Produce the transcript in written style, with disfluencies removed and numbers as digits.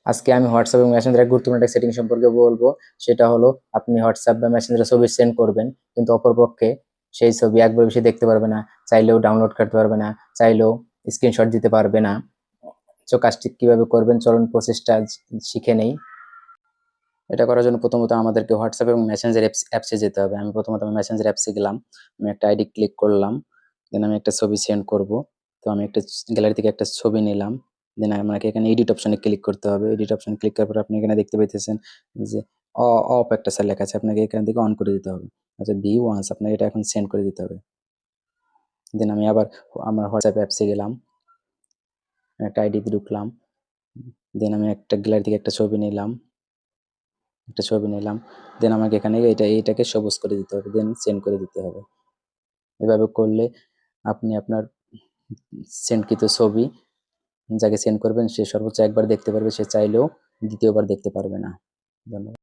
আজকে আমি হোয়াটসঅ্যাপ এবং মেসেঞ্জারের গুরুত্বপূর্ণ একটা সেটিং সম্পর্কে বলবো। সেটা হলো, আপনি হোয়াটসঅ্যাপ বা মেসেঞ্জারে ছবি সেন্ড করবেন, কিন্তু অপরপক্ষে সেই ছবি একবার বেশি দেখতে পারবে না, চাইলেও ডাউনলোড করতে পারবে না, চাইলেও স্ক্রিনশট দিতে পারবে না। তো কাজটি কিভাবে করবেন, চলুন প্রসেসটা শিখে নেই। এটা করার জন্য প্রথমত আমাদেরকে হোয়াটসঅ্যাপ এবং মেসেঞ্জার অ্যাপসে যেতে হবে। আমি প্রথমত মেসেঞ্জার অ্যাপসে গেলাম, আমি একটা আইডি ক্লিক করলাম, দেন আমি একটা ছবি সেন্ড করব। তো আমি একটা গ্যালারি থেকে একটা ছবি নিলাম, দেন আমাকে এখানে এডিট অপশনে ক্লিক করতে হবে। এডিট অপশনে ক্লিক করার পর আপনি এখানে দেখতে পাইতেছেন যে অফ একটা লেখা আছে, আপনাকে এখান থেকে অন করে দিতে হবে। আচ্ছা, ভি ওয়ান্স আপনাকে এটা এখন সেন্ড করে দিতে হবে। দেন আমি আবার আমার হোয়াটসঅ্যাপ অ্যাপসে গেলাম, একটা আইডিতে ঢুকলাম, দেন আমি একটা গ্যালারি থেকে একটা ছবি নিলাম, দেন আমাকে এখানে এইটাকে সবুজ করে দিতে হবে, দেন সেন্ড করে দিতে হবে। এভাবে করলে আপনি আপনার সেন্ডকৃত ছবি যাকে সেন্ড করবেন সে সর্বোচ্চ একবার দেখতে পারবে, সে চাইলেও দ্বিতীয়বার দেখতে পারবে না। ধন্যবাদ।